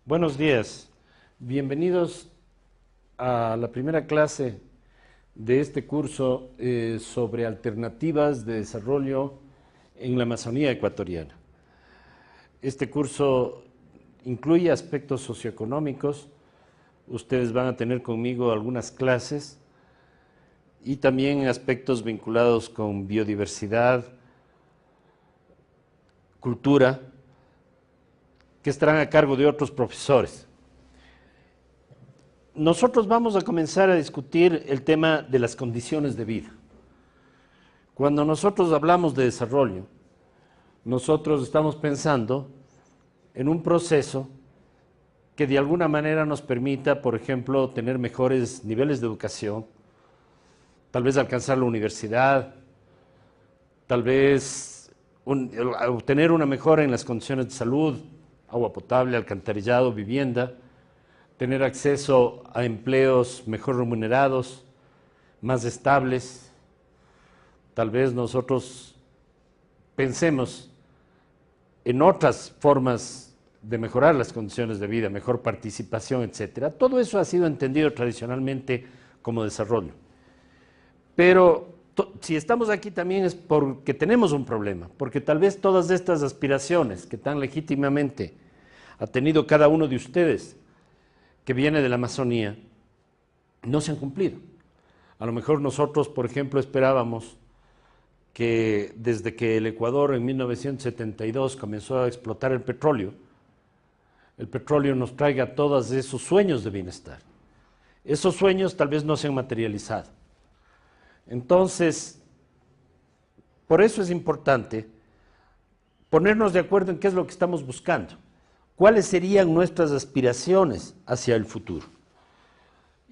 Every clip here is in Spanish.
Buenos días, bienvenidos a la primera clase de este curso sobre alternativas de desarrollo en la Amazonía ecuatoriana. Este curso incluye aspectos socioeconómicos, ustedes van a tener conmigo algunas clases y también aspectos vinculados con biodiversidad, cultura, que estarán a cargo de otros profesores. Nosotros vamos a comenzar a discutir el tema de las condiciones de vida. Cuando nosotros hablamos de desarrollo, nosotros estamos pensando en un proceso que de alguna manera nos permita, por ejemplo, tener mejores niveles de educación, tal vez alcanzar la universidad, tal vez obtener una mejora en las condiciones de salud, agua potable, alcantarillado, vivienda, tener acceso a empleos mejor remunerados, más estables. Tal vez nosotros pensemos en otras formas de mejorar las condiciones de vida, mejor participación, etcétera. Todo eso ha sido entendido tradicionalmente como desarrollo. Pero si estamos aquí también es porque tenemos un problema, porque tal vez todas estas aspiraciones que tan legítimamente ha tenido cada uno de ustedes que viene de la Amazonía, no se han cumplido. A lo mejor nosotros, por ejemplo, esperábamos que desde que el Ecuador en 1972 comenzó a explotar el petróleo nos traiga todos esos sueños de bienestar. Esos sueños tal vez no se han materializado. Entonces, por eso es importante ponernos de acuerdo en qué es lo que estamos buscando, cuáles serían nuestras aspiraciones hacia el futuro.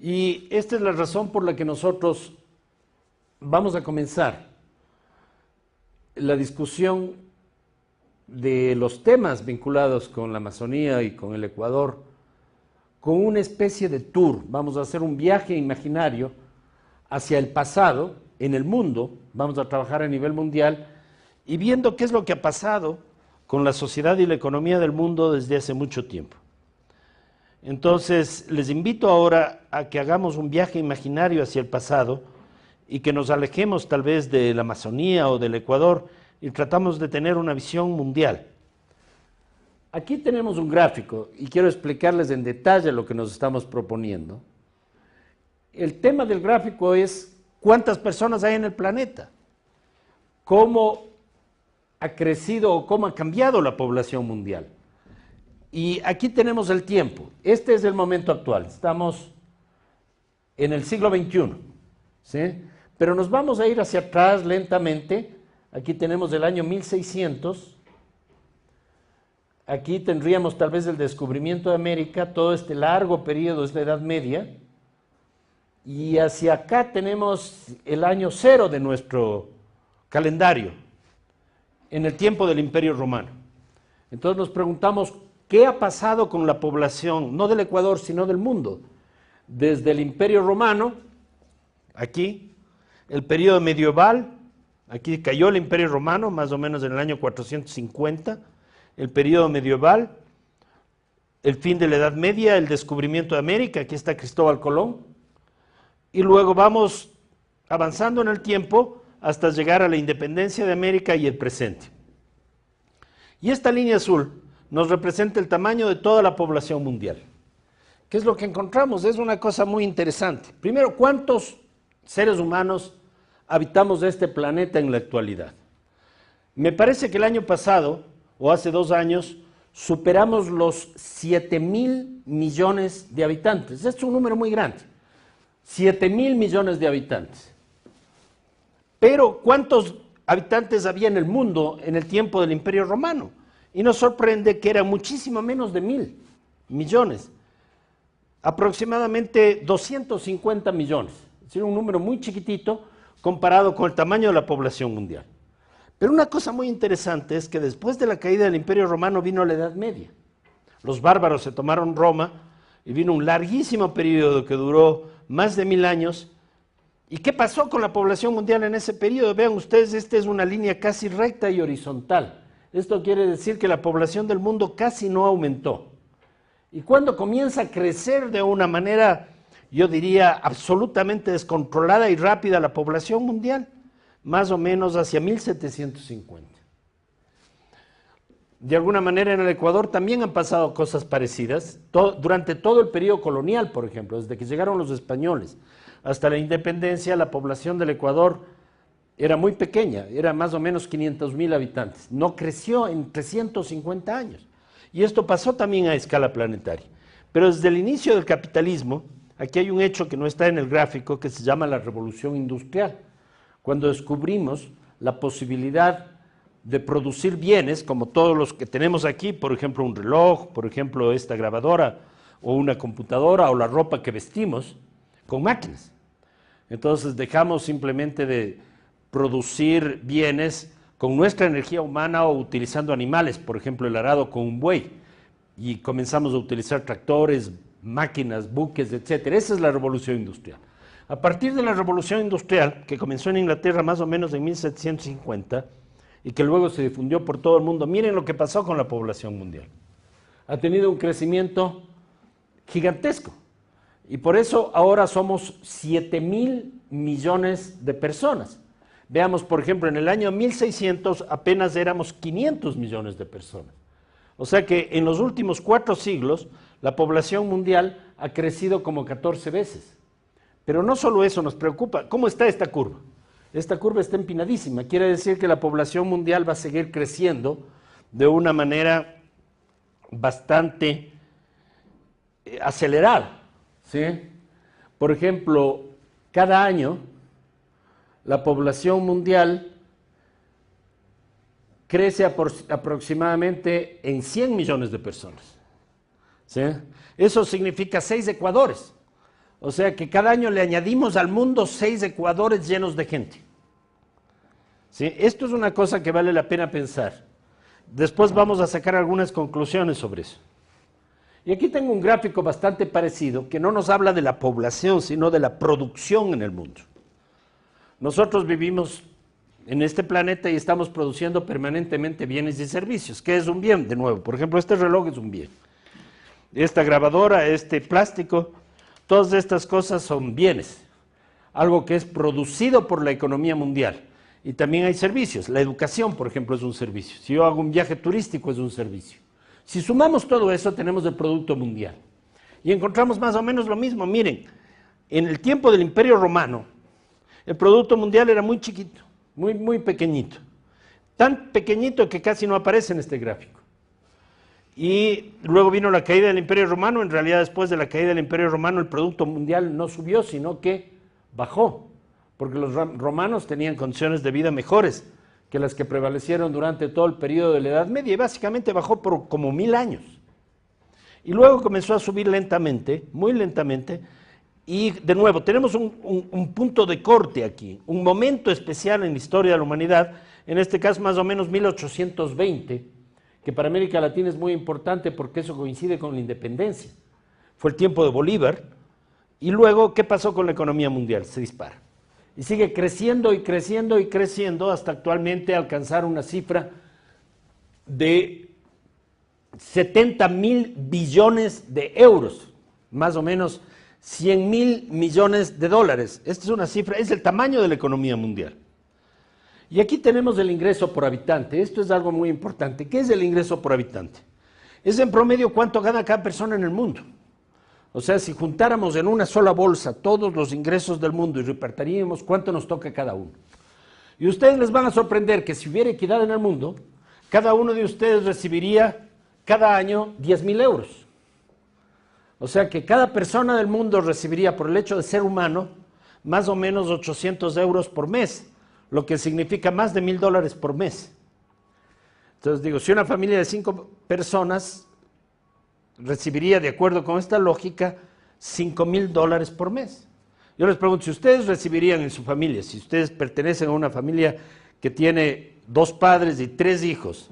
Y esta es la razón por la que nosotros vamos a comenzar la discusión de los temas vinculados con la Amazonía y con el Ecuador, con una especie de tour. Vamos a hacer un viaje imaginario hacia el pasado, en el mundo, vamos a trabajar a nivel mundial y viendo qué es lo que ha pasado con la sociedad y la economía del mundo desde hace mucho tiempo. Entonces, les invito ahora a que hagamos un viaje imaginario hacia el pasado y que nos alejemos tal vez de la Amazonía o del Ecuador y tratamos de tener una visión mundial. Aquí tenemos un gráfico y quiero explicarles en detalle lo que nos estamos proponiendo. El tema del gráfico es cuántas personas hay en el planeta, cómo ha crecido o cómo ha cambiado la población mundial. Y aquí tenemos el tiempo. Este es el momento actual. Estamos en el siglo XXI, ¿sí? Pero nos vamos a ir hacia atrás lentamente. Aquí tenemos el año 1600. Aquí tendríamos tal vez el descubrimiento de América. Todo este largo periodo es la Edad Media. Y hacia acá tenemos el año cero de nuestro calendario, en el tiempo del Imperio Romano. Entonces nos preguntamos, ¿qué ha pasado con la población, no del Ecuador, sino del mundo? Desde el Imperio Romano, aquí, el periodo medieval, aquí cayó el Imperio Romano, más o menos en el año 450, el periodo medieval, el fin de la Edad Media, el descubrimiento de América, aquí está Cristóbal Colón, y luego vamos avanzando en el tiempo hasta llegar a la independencia de América y el presente. Y esta línea azul nos representa el tamaño de toda la población mundial. ¿Qué es lo que encontramos? Es una cosa muy interesante. Primero, ¿cuántos seres humanos habitamos este planeta en la actualidad? Me parece que el año pasado, o hace 2 años, superamos los 7.000 millones de habitantes. Es un número muy grande. 7.000 millones de habitantes. Pero, ¿cuántos habitantes había en el mundo en el tiempo del Imperio Romano? Y nos sorprende que era muchísimo menos de 1.000 millones. Aproximadamente 250 millones. Es decir, un número muy chiquitito comparado con el tamaño de la población mundial. Pero una cosa muy interesante es que después de la caída del Imperio Romano vino la Edad Media. Los bárbaros se tomaron Roma y vino un larguísimo periodo que duró más de 1000 años. ¿Y qué pasó con la población mundial en ese periodo? Vean ustedes, esta es una línea casi recta y horizontal. Esto quiere decir que la población del mundo casi no aumentó. y cuando comienza a crecer de una manera, yo diría, absolutamente descontrolada y rápida la población mundial, más o menos hacia 1750. De alguna manera en el Ecuador también han pasado cosas parecidas, durante todo el periodo colonial, por ejemplo, desde que llegaron los españoles hasta la independencia, la población del Ecuador era muy pequeña, era más o menos 500,000 habitantes, no creció en 350 años. Y esto pasó también a escala planetaria. Pero desde el inicio del capitalismo, aquí hay un hecho que no está en el gráfico, que se llama la revolución industrial, cuando descubrimos la posibilidad de producir bienes, como todos los que tenemos aquí, por ejemplo un reloj, por ejemplo esta grabadora, o una computadora, o la ropa que vestimos, con máquinas. Entonces dejamos simplemente de producir bienes con nuestra energía humana o utilizando animales, por ejemplo el arado con un buey, y comenzamos a utilizar tractores, máquinas, buques, etc. Esa es la revolución industrial. A partir de la revolución industrial, que comenzó en Inglaterra más o menos en 1750, y que luego se difundió por todo el mundo, miren lo que pasó con la población mundial. Ha tenido un crecimiento gigantesco, y por eso ahora somos 7,000 millones de personas. Veamos, por ejemplo, en el año 1600 apenas éramos 500 millones de personas. O sea que en los últimos 4 siglos la población mundial ha crecido como 14 veces. Pero no solo eso nos preocupa. ¿Cómo está esta curva? Esta curva está empinadísima. Quiere decir que la población mundial va a seguir creciendo de una manera bastante acelerada, ¿sí? Por ejemplo, cada año la población mundial crece aproximadamente en 100 millones de personas, ¿sí? Eso significa 6 ecuadores. O sea que cada año le añadimos al mundo 6 ecuadores llenos de gente, ¿sí? Esto es una cosa que vale la pena pensar. Después vamos a sacar algunas conclusiones sobre eso. Y aquí tengo un gráfico bastante parecido que no nos habla de la población, sino de la producción en el mundo. Nosotros vivimos en este planeta y estamos produciendo permanentemente bienes y servicios. ¿Qué es un bien? De nuevo, por ejemplo, este reloj es un bien. Esta grabadora, este plástico, todas estas cosas son bienes. Algo que es producido por la economía mundial. Y también hay servicios. La educación, por ejemplo, es un servicio. Si yo hago un viaje turístico, es un servicio. Si sumamos todo eso, tenemos el Producto Mundial. Y encontramos más o menos lo mismo. Miren, en el tiempo del Imperio Romano, el Producto Mundial era muy chiquito, muy pequeñito. Tan pequeñito que casi no aparece en este gráfico. Y luego vino la caída del Imperio Romano. En realidad, después de la caída del Imperio Romano, el Producto Mundial no subió, sino que bajó. Porque los romanos tenían condiciones de vida mejores que las que prevalecieron durante todo el periodo de la Edad Media. Y básicamente bajó por como 1000 años. Y luego comenzó a subir lentamente, muy lentamente. Y de nuevo, tenemos un punto de corte aquí, un momento especial en la historia de la humanidad, en este caso más o menos 1820, que para América Latina es muy importante porque eso coincide con la independencia. Fue el tiempo de Bolívar. Y luego, ¿qué pasó con la economía mundial? Se dispara. Y sigue creciendo y creciendo y creciendo hasta actualmente alcanzar una cifra de 70,000 billones de euros, más o menos 100,000 millones de dólares. Esta es una cifra, es el tamaño de la economía mundial. Y aquí tenemos el ingreso por habitante. Esto es algo muy importante. ¿Qué es el ingreso por habitante? Es en promedio cuánto gana cada persona en el mundo. O sea, si juntáramos en una sola bolsa todos los ingresos del mundo y repartiríamos cuánto nos toca cada uno. Y ustedes les van a sorprender que si hubiera equidad en el mundo, cada uno de ustedes recibiría cada año 10,000 euros. O sea que cada persona del mundo recibiría, por el hecho de ser humano, más o menos 800 euros por mes, lo que significa más de $1,000 por mes. Entonces digo, si una familia de 5 personas recibiría, de acuerdo con esta lógica, $5,000 por mes. Yo les pregunto, si ustedes recibirían en su familia, si ustedes pertenecen a una familia que tiene 2 padres y 3 hijos,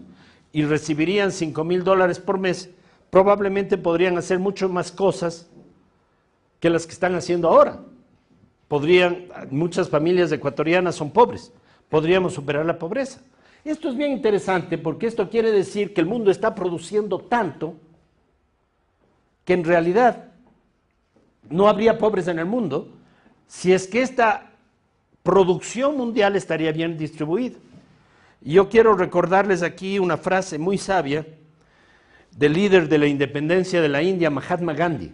y recibirían $5,000 por mes, probablemente podrían hacer mucho más cosas que las que están haciendo ahora. Muchas familias ecuatorianas son pobres, podríamos superar la pobreza. Esto es bien interesante porque esto quiere decir que el mundo está produciendo tanto que en realidad no habría pobres en el mundo si es que esta producción mundial estaría bien distribuida. Y yo quiero recordarles aquí una frase muy sabia del líder de la independencia de la India, Mahatma Gandhi.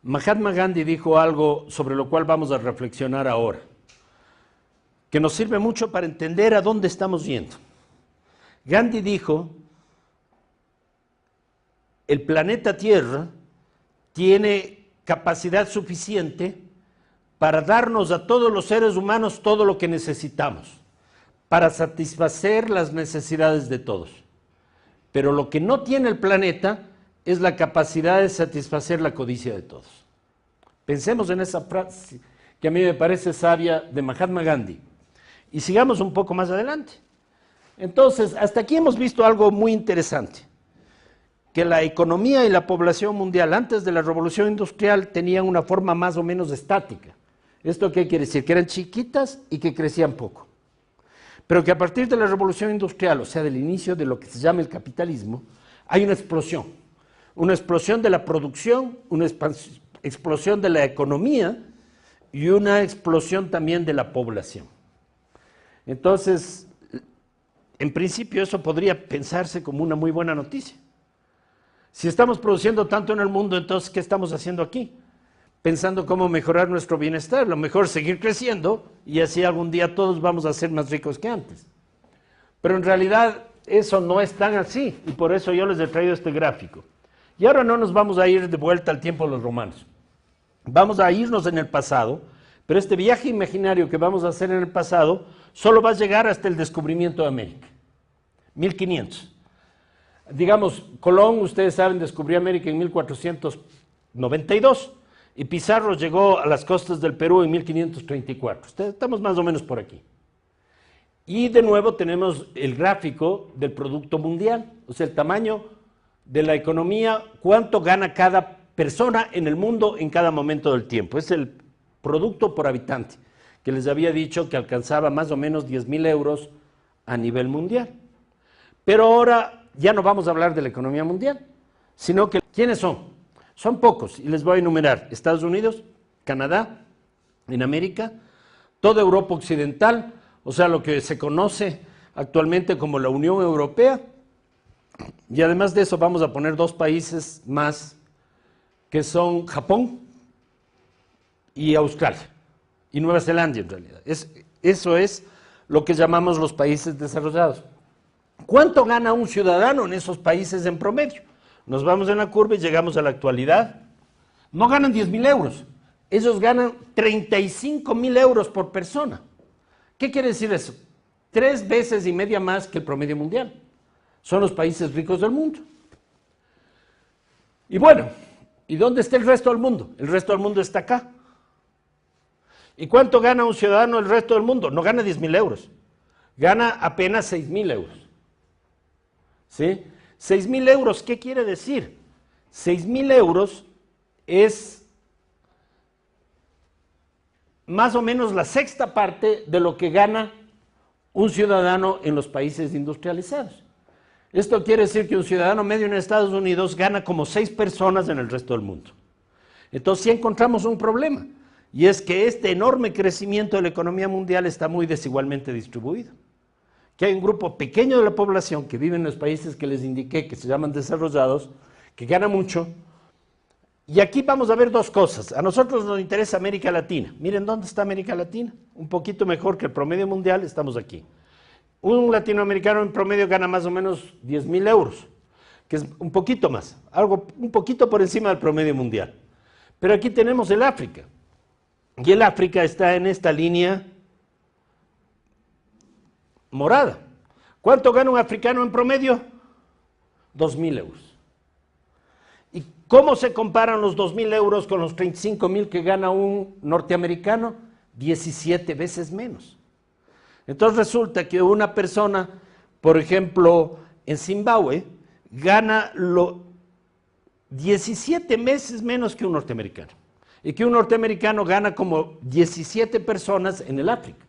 Mahatma Gandhi dijo algo sobre lo cual vamos a reflexionar ahora, que nos sirve mucho para entender a dónde estamos yendo. Gandhi dijo: el planeta Tierra tiene capacidad suficiente para darnos a todos los seres humanos todo lo que necesitamos, para satisfacer las necesidades de todos. Pero lo que no tiene el planeta es la capacidad de satisfacer la codicia de todos. Pensemos en esa frase que a mí me parece sabia de Mahatma Gandhi. Y sigamos un poco más adelante. Entonces, hasta aquí hemos visto algo muy interesante, que la economía y la población mundial antes de la revolución industrial tenían una forma más o menos estática. ¿Esto qué quiere decir? Que eran chiquitas y que crecían poco. Pero que a partir de la revolución industrial, o sea, del inicio de lo que se llama el capitalismo, hay una explosión de la producción, una explosión de la economía y una explosión también de la población. Entonces, en principio eso podría pensarse como una muy buena noticia. Si estamos produciendo tanto en el mundo, entonces, ¿qué estamos haciendo aquí? Pensando cómo mejorar nuestro bienestar. Lo mejor es seguir creciendo y así algún día todos vamos a ser más ricos que antes. Pero en realidad eso no es tan así y por eso yo les he traído este gráfico. Y ahora no nos vamos a ir de vuelta al tiempo de los romanos. Vamos a irnos en el pasado, pero este viaje imaginario que vamos a hacer en el pasado solo va a llegar hasta el descubrimiento de América, 1500. Digamos, Colón, ustedes saben, descubrió América en 1492 y Pizarro llegó a las costas del Perú en 1534. Estamos más o menos por aquí. Y de nuevo tenemos el gráfico del Producto Mundial, o sea, el tamaño de la economía, cuánto gana cada persona en el mundo en cada momento del tiempo. Es el producto por habitante, que les había dicho que alcanzaba más o menos 10.000 euros a nivel mundial. Pero ahora ya no vamos a hablar de la economía mundial, sino que ¿quiénes son? Son pocos, y les voy a enumerar: Estados Unidos, Canadá, en América, toda Europa Occidental, o sea, lo que se conoce actualmente como la Unión Europea, y además de eso vamos a poner dos países más, que son Japón y Australia, y Nueva Zelanda en realidad. Eso es lo que llamamos los países desarrollados. ¿Cuánto gana un ciudadano en esos países en promedio? Nos vamos en la curva y llegamos a la actualidad. No ganan 10.000 euros, ellos ganan 35.000 euros por persona. ¿Qué quiere decir eso? 3 veces y media más que el promedio mundial. Son los países ricos del mundo. Y bueno, ¿y dónde está el resto del mundo? El resto del mundo está acá. ¿Y cuánto gana un ciudadano del resto del mundo? No gana 10.000 euros, gana apenas 6.000 euros. ¿Sí? 6.000 euros, ¿qué quiere decir? 6.000 euros es más o menos la sexta parte de lo que gana un ciudadano en los países industrializados. Esto quiere decir que un ciudadano medio en Estados Unidos gana como 6 personas en el resto del mundo. Entonces sí encontramos un problema, y es que este enorme crecimiento de la economía mundial está muy desigualmente distribuido. Que hay un grupo pequeño de la población que vive en los países que les indiqué, que se llaman desarrollados, que gana mucho. Y aquí vamos a ver dos cosas. A nosotros nos interesa América Latina. Miren dónde está América Latina, un poquito mejor que el promedio mundial, estamos aquí. Un latinoamericano en promedio gana más o menos 10.000 euros, que es un poquito más, algo un poquito por encima del promedio mundial. Pero aquí tenemos el África, y el África está en esta línea morada. ¿Cuánto gana un africano en promedio? 2.000 euros. ¿Y cómo se comparan los 2.000 euros con los 35.000 que gana un norteamericano? 17 veces menos. Entonces resulta que una persona, por ejemplo, en Zimbabue, gana 17 veces menos que un norteamericano. Y que un norteamericano gana como 17 personas en el África.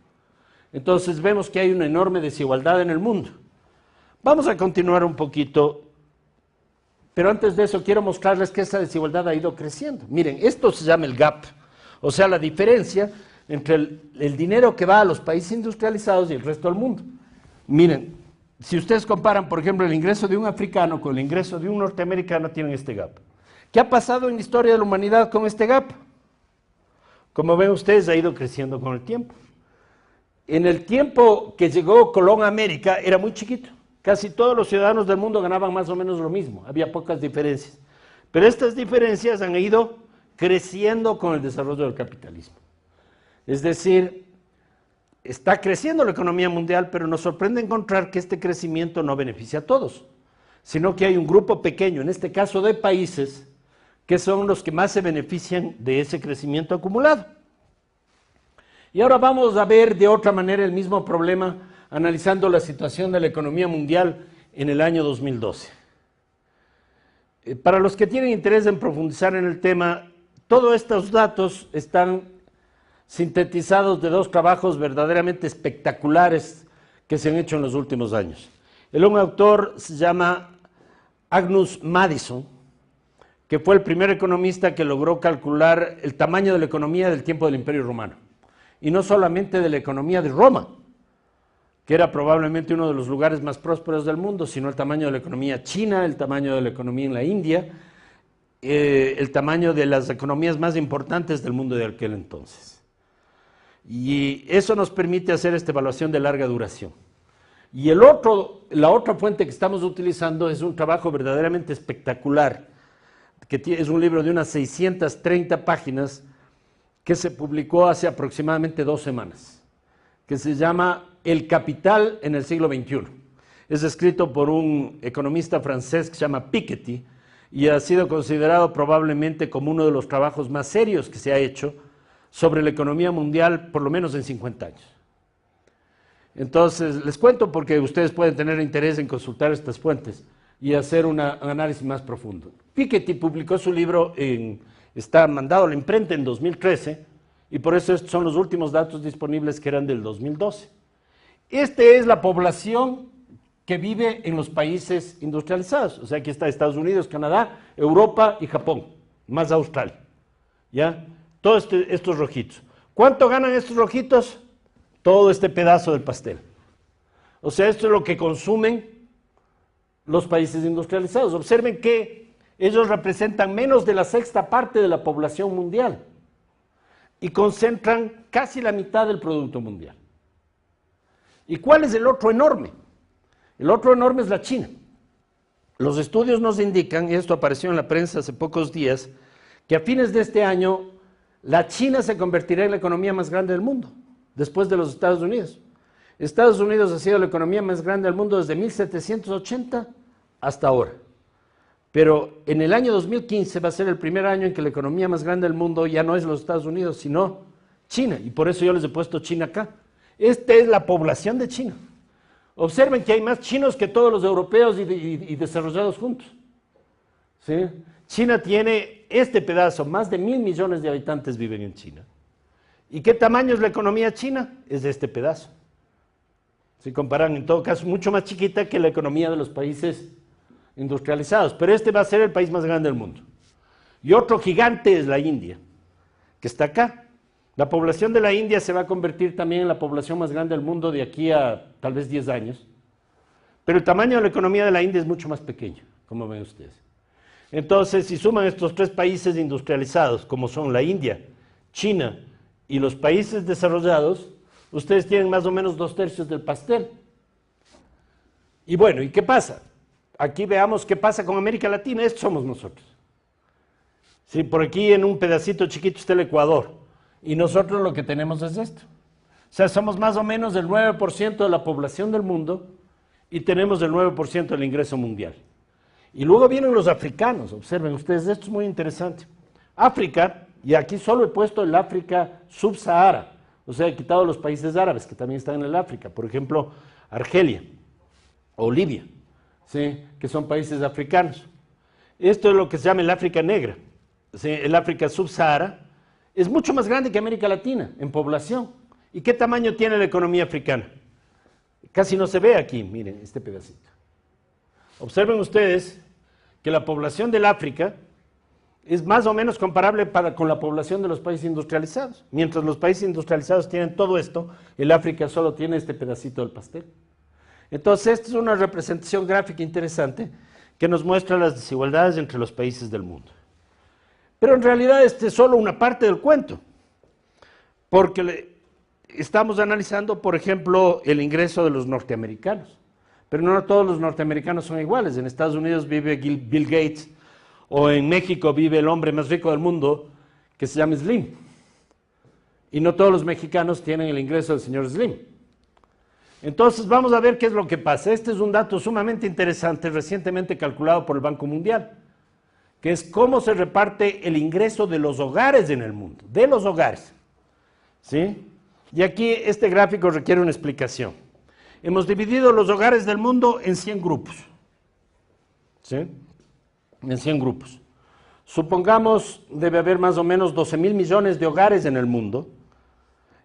Entonces vemos que hay una enorme desigualdad en el mundo. Vamos a continuar un poquito Pero antes de eso quiero mostrarles que esa desigualdad ha ido creciendo. Miren, esto se llama el gap, o sea, la diferencia entre el dinero que va a los países industrializados y el resto del mundo. Miren, si ustedes comparan, por ejemplo, el ingreso de un africano con el ingreso de un norteamericano, tienen este gap. ¿Qué ha pasado en la historia de la humanidad con este gap? Como ven ustedes, ha ido creciendo con el tiempo. En el tiempo que llegó Colón a América, era muy chiquito. Casi todos los ciudadanos del mundo ganaban más o menos lo mismo, había pocas diferencias. Pero estas diferencias han ido creciendo con el desarrollo del capitalismo. Es decir, está creciendo la economía mundial, pero nos sorprende encontrar que este crecimiento no beneficia a todos, sino que hay un grupo pequeño, en este caso de países, que son los que más se benefician de ese crecimiento acumulado. Y ahora vamos a ver de otra manera el mismo problema, analizando la situación de la economía mundial en el año 2012. Para los que tienen interés en profundizar en el tema, todos estos datos están sintetizados de dos trabajos verdaderamente espectaculares que se han hecho en los últimos años. Un autor se llama Agnus Madison, que fue el primer economista que logró calcular el tamaño de la economía del tiempo del Imperio Romano, y no solamente de la economía de Roma, que era probablemente uno de los lugares más prósperos del mundo, sino el tamaño de la economía china, el tamaño de la economía en la India, el tamaño de las economías más importantes del mundo de aquel entonces. Y eso nos permite hacer esta evaluación de larga duración. Y la otra fuente que estamos utilizando es un trabajo verdaderamente espectacular, que es un libro de unas 630 páginas que se publicó hace aproximadamente 2 semanas, que se llama El capital en el siglo XXI. Es escrito por un economista francés que se llama Piketty y ha sido considerado probablemente como uno de los trabajos más serios que se ha hecho sobre la economía mundial, por lo menos en 50 años. Entonces, les cuento porque ustedes pueden tener interés en consultar estas fuentes y hacer un análisis más profundo. Piketty publicó su libro, está mandado a la imprenta en 2013, y por eso estos son los últimos datos disponibles que eran del 2012. Esta es la población que vive en los países industrializados. O sea, aquí está Estados Unidos, Canadá, Europa y Japón, más Australia. ¿Ya? Todos estos rojitos. ¿Cuánto ganan estos rojitos? Todo este pedazo del pastel. O sea, esto es lo que consumen los países industrializados. Observen que ellos representan menos de la 1/6 parte de la población mundial y concentran casi la mitad del producto mundial. ¿Y cuál es el otro enorme? El otro enorme es la China. Los estudios nos indican, y esto apareció en la prensa hace pocos días, que a fines de este año la China se convertirá en la economía más grande del mundo, después de los Estados Unidos. Estados Unidos ha sido la economía más grande del mundo desde 1780 hasta ahora. Pero en el año 2015 va a ser el primer año en que la economía más grande del mundo ya no es los Estados Unidos, sino China. Y por eso yo les he puesto China acá. Esta es la población de China. Observen que hay más chinos que todos los europeos y desarrollados juntos. ¿Sí? China tiene este pedazo, más de 1.000 millones de habitantes viven en China. ¿Y qué tamaño es la economía china? Es de este pedazo. Si comparan, en todo caso, mucho más chiquita que la economía de los países industrializados, pero este va a ser el país más grande del mundo. Y otro gigante es la India, que está acá. La población de la India se va a convertir también en la población más grande del mundo de aquí a tal vez 10 años, pero el tamaño de la economía de la India es mucho más pequeño, como ven ustedes. Entonces, si suman estos 3 países industrializados, como son la India, China y los países desarrollados, ustedes tienen más o menos 2/3 del pastel. Y bueno, ¿y qué pasa? Aquí veamos qué pasa con América Latina. Estos somos nosotros. Sí, por aquí en un pedacito chiquito está el Ecuador. Y nosotros lo que tenemos es esto. O sea, somos más o menos el 9% de la población del mundo y tenemos el 9% del ingreso mundial. Y luego vienen los africanos. Observen ustedes, esto es muy interesante. África, y aquí solo he puesto el África subsahara. O sea, he quitado los países árabes que también están en el África. Por ejemplo, Argelia o Libia. ¿Sí? Que son países africanos. Esto es lo que se llama el África negra. ¿Sí? El África subsahara es mucho más grande que América Latina en población. ¿Y qué tamaño tiene la economía africana? Casi no se ve aquí, miren, este pedacito. Observen ustedes que la población del África es más o menos comparable con la población de los países industrializados. Mientras los países industrializados tienen todo esto, el África solo tiene este pedacito del pastel. Entonces, esta es una representación gráfica interesante que nos muestra las desigualdades entre los países del mundo. Pero en realidad este es solo una parte del cuento, porque estamos analizando, por ejemplo, el ingreso de los norteamericanos. Pero no todos los norteamericanos son iguales. En Estados Unidos vive Bill Gates, o en México vive el hombre más rico del mundo, que se llama Slim. Y no todos los mexicanos tienen el ingreso del señor Slim. Entonces vamos a ver qué es lo que pasa. Este es un dato sumamente interesante, recientemente calculado por el Banco Mundial, que es cómo se reparte el ingreso de los hogares en el mundo, de los hogares. ¿Sí? Y aquí este gráfico requiere una explicación. Hemos dividido los hogares del mundo en 100 grupos. ¿Sí? En 100 grupos. Supongamos debe haber más o menos 12.000 millones de hogares en el mundo.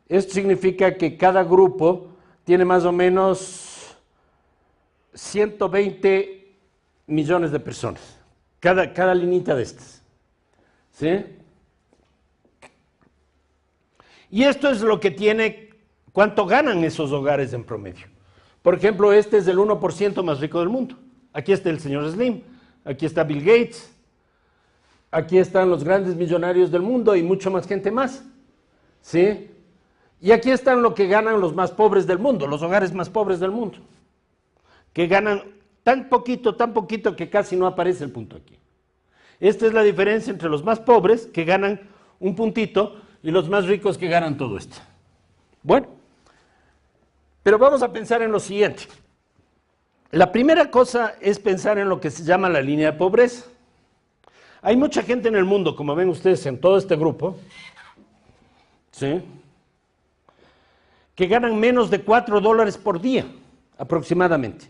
Esto significa que cada grupo tiene más o menos 120 millones de personas. Cada linita de estas. ¿Sí? Y esto es lo que tiene, cuánto ganan esos hogares en promedio. Por ejemplo, este es el 1% más rico del mundo. Aquí está el señor Slim, aquí está Bill Gates, aquí están los grandes millonarios del mundo y mucho más gente más. ¿Sí? Y aquí están lo que ganan los más pobres del mundo, los hogares más pobres del mundo, que ganan tan poquito que casi no aparece el punto aquí. Esta es la diferencia entre los más pobres, que ganan un puntito, y los más ricos, que ganan todo esto. Bueno, pero vamos a pensar en lo siguiente. La primera cosa es pensar en lo que se llama la línea de pobreza. Hay mucha gente en el mundo, como ven ustedes en todo este grupo, ¿sí?, que ganan menos de $4 por día, aproximadamente.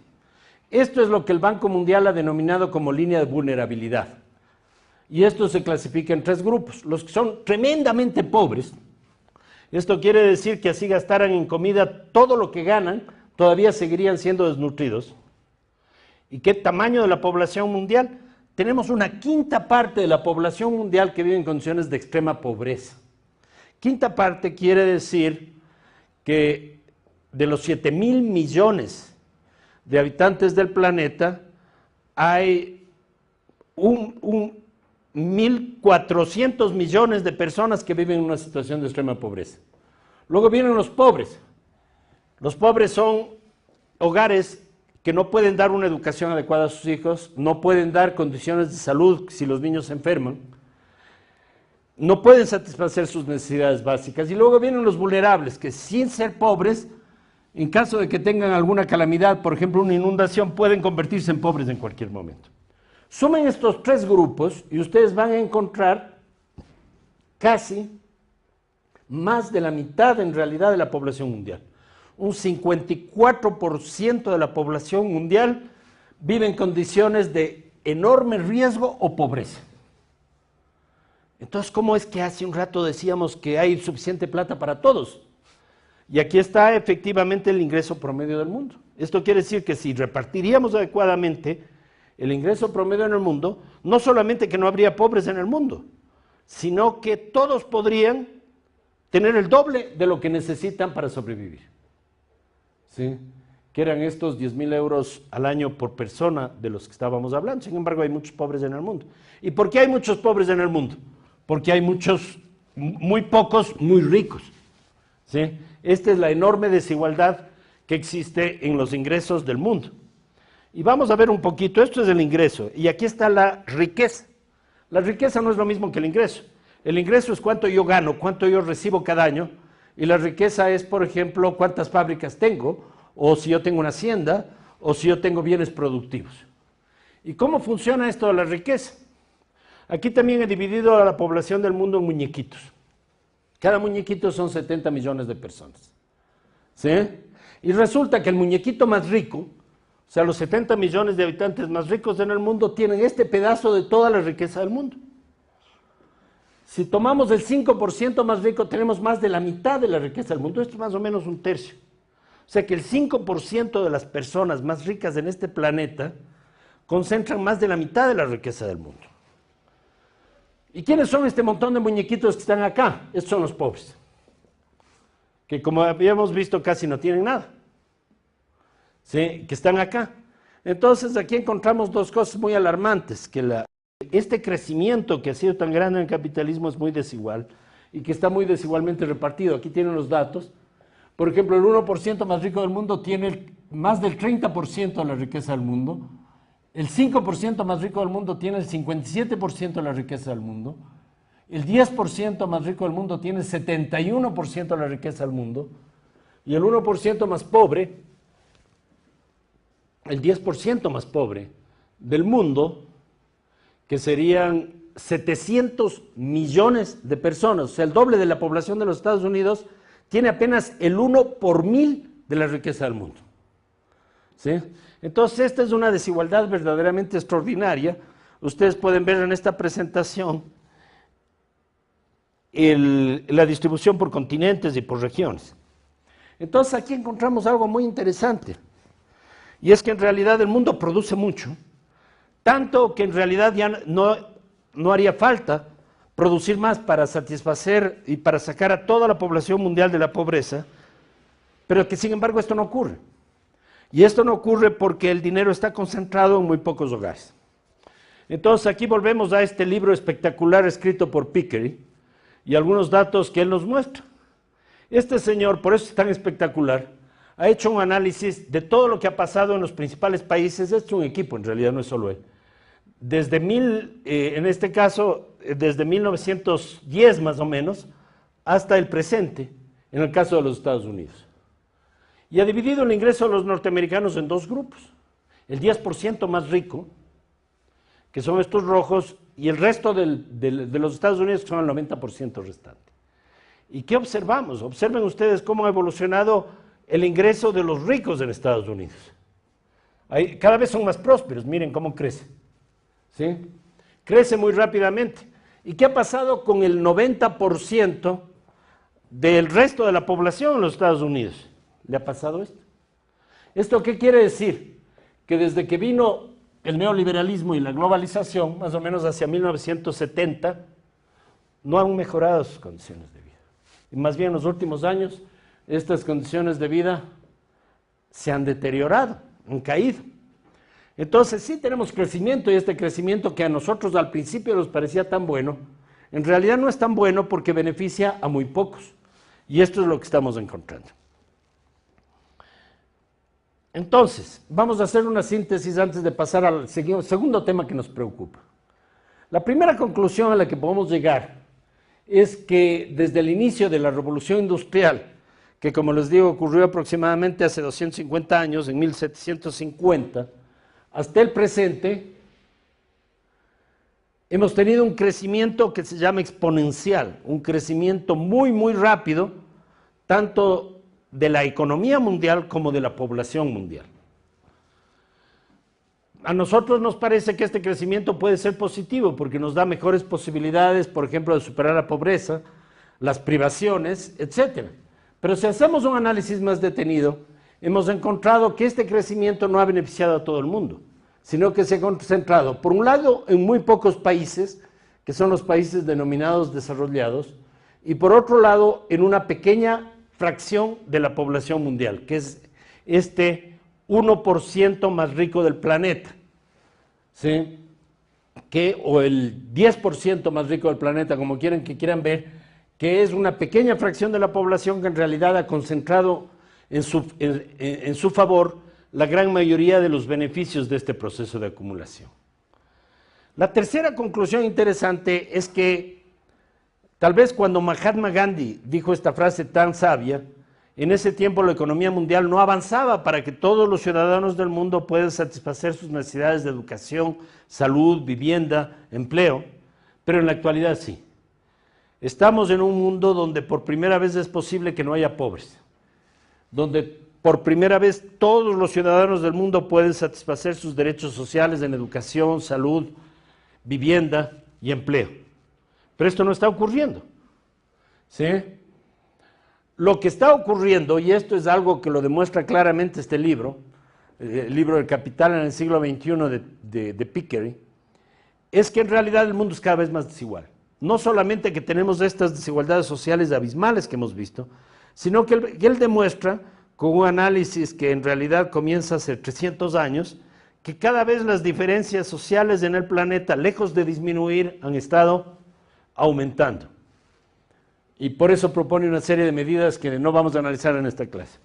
Esto es lo que el Banco Mundial ha denominado como línea de vulnerabilidad. Y esto se clasifica en 3 grupos. Los que son tremendamente pobres, esto quiere decir que así gastaran en comida todo lo que ganan, todavía seguirían siendo desnutridos. ¿Y qué tamaño de la población mundial? Tenemos una quinta parte de la población mundial que vive en condiciones de extrema pobreza. Quinta parte quiere decir que de los 7.000 millones de habitantes del planeta, hay 1.400 millones de personas que viven en una situación de extrema pobreza. Luego vienen los pobres. Los pobres son hogares que no pueden dar una educación adecuada a sus hijos, no pueden dar condiciones de salud si los niños se enferman, no pueden satisfacer sus necesidades básicas. Y luego vienen los vulnerables, que sin ser pobres, en caso de que tengan alguna calamidad, por ejemplo una inundación, pueden convertirse en pobres en cualquier momento. Sumen estos 3 grupos y ustedes van a encontrar casi más de la mitad en realidad de la población mundial. Un 54% de la población mundial vive en condiciones de enorme riesgo o pobreza. Entonces, ¿cómo es que hace un rato decíamos que hay suficiente plata para todos? Y aquí está efectivamente el ingreso promedio del mundo. Esto quiere decir que si repartiríamos adecuadamente el ingreso promedio en el mundo, no solamente que no habría pobres en el mundo, sino que todos podrían tener el doble de lo que necesitan para sobrevivir. ¿Sí? Que eran estos 10.000 euros al año por persona de los que estábamos hablando. Sin embargo, hay muchos pobres en el mundo. ¿Y por qué hay muchos pobres en el mundo? Porque hay muchos, muy pocos, muy ricos. ¿Sí? Esta es la enorme desigualdad que existe en los ingresos del mundo. Y vamos a ver un poquito, esto es el ingreso, y aquí está la riqueza. La riqueza no es lo mismo que el ingreso. El ingreso es cuánto yo gano, cuánto yo recibo cada año, y la riqueza es, por ejemplo, cuántas fábricas tengo, o si yo tengo una hacienda, o si yo tengo bienes productivos. ¿Y cómo funciona esto de la riqueza? Aquí también he dividido a la población del mundo en muñequitos. Cada muñequito son 70 millones de personas. ¿Sí? Y resulta que el muñequito más rico, o sea, los 70 millones de habitantes más ricos en el mundo, tienen este pedazo de toda la riqueza del mundo. Si tomamos el 5% más rico, tenemos más de la mitad de la riqueza del mundo. Esto es más o menos un tercio. O sea que el 5% de las personas más ricas en este planeta concentran más de la mitad de la riqueza del mundo. ¿Y quiénes son este montón de muñequitos que están acá? Estos son los pobres, que como habíamos visto casi no tienen nada, ¿sí? Que están acá. Entonces aquí encontramos dos cosas muy alarmantes, que este crecimiento que ha sido tan grande en el capitalismo es muy desigual y que está muy desigualmente repartido. Aquí tienen los datos. Por ejemplo, el 1% más rico del mundo tiene más del 30% de la riqueza del mundo. El 5% más rico del mundo tiene el 57% de la riqueza del mundo. El 10% más rico del mundo tiene el 71% de la riqueza del mundo. Y el 1% más pobre, el 10% más pobre del mundo, que serían 700 millones de personas, o sea, el doble de la población de los Estados Unidos, tiene apenas el 1 por 1000 de la riqueza del mundo. ¿Sí? Entonces, esta es una desigualdad verdaderamente extraordinaria. Ustedes pueden ver en esta presentación la distribución por continentes y por regiones. Entonces, aquí encontramos algo muy interesante. Y es que en realidad el mundo produce mucho, tanto que en realidad ya no haría falta producir más para satisfacer y para sacar a toda la población mundial de la pobreza, pero que sin embargo esto no ocurre. Y esto no ocurre porque el dinero está concentrado en muy pocos hogares. Entonces aquí volvemos a este libro espectacular escrito por Piketty y algunos datos que él nos muestra. Este señor, por eso es tan espectacular, ha hecho un análisis de todo lo que ha pasado en los principales países. Este es un equipo, en realidad no es solo él. En este caso, desde 1910 más o menos, hasta el presente, en el caso de los Estados Unidos. Y ha dividido el ingreso de los norteamericanos en dos grupos. El 10% más rico, que son estos rojos, y el resto de los Estados Unidos, que son el 90% restante. ¿Y qué observamos? Observen ustedes cómo ha evolucionado el ingreso de los ricos en Estados Unidos. Cada vez son más prósperos, miren cómo crece. ¿Sí? Crece muy rápidamente. ¿Y qué ha pasado con el 90% del resto de la población en los Estados Unidos? ¿Le ha pasado esto? ¿Esto qué quiere decir? Que desde que vino el neoliberalismo y la globalización, más o menos hacia 1970, no han mejorado sus condiciones de vida. Y más bien en los últimos años, estas condiciones de vida se han deteriorado, han caído. Entonces sí tenemos crecimiento, y este crecimiento que a nosotros al principio nos parecía tan bueno, en realidad no es tan bueno porque beneficia a muy pocos. Y esto es lo que estamos encontrando. Entonces, vamos a hacer una síntesis antes de pasar al segundo tema que nos preocupa. La primera conclusión a la que podemos llegar es que desde el inicio de la Revolución Industrial, que como les digo ocurrió aproximadamente hace 250 años, en 1750, hasta el presente, hemos tenido un crecimiento que se llama exponencial, un crecimiento muy, muy rápido, tanto de la economía mundial como de la población mundial. A nosotros nos parece que este crecimiento puede ser positivo porque nos da mejores posibilidades, por ejemplo, de superar la pobreza, las privaciones, etc. Pero si hacemos un análisis más detenido, hemos encontrado que este crecimiento no ha beneficiado a todo el mundo, sino que se ha concentrado, por un lado, en muy pocos países, que son los países denominados desarrollados, y por otro lado, en una pequeña fracción de la población mundial, que es este 1% más rico del planeta, ¿sí? O el 10% más rico del planeta, como quieran ver, que es una pequeña fracción de la población que en realidad ha concentrado en su favor la gran mayoría de los beneficios de este proceso de acumulación. La tercera conclusión interesante es que tal vez cuando Mahatma Gandhi dijo esta frase tan sabia, en ese tiempo la economía mundial no avanzaba para que todos los ciudadanos del mundo puedan satisfacer sus necesidades de educación, salud, vivienda, empleo, pero en la actualidad sí. Estamos en un mundo donde por primera vez es posible que no haya pobres, donde por primera vez todos los ciudadanos del mundo pueden satisfacer sus derechos sociales en educación, salud, vivienda y empleo. Pero esto no está ocurriendo, ¿sí? Lo que está ocurriendo, y esto es algo que lo demuestra claramente este libro, el libro del Capital en el siglo XXI de Piketty, es que en realidad el mundo es cada vez más desigual. No solamente que tenemos estas desigualdades sociales abismales que hemos visto, sino que él demuestra, con un análisis que en realidad comienza hace 300 años, que cada vez las diferencias sociales en el planeta, lejos de disminuir, han estado aumentando. Y por eso propone una serie de medidas que no vamos a analizar en esta clase.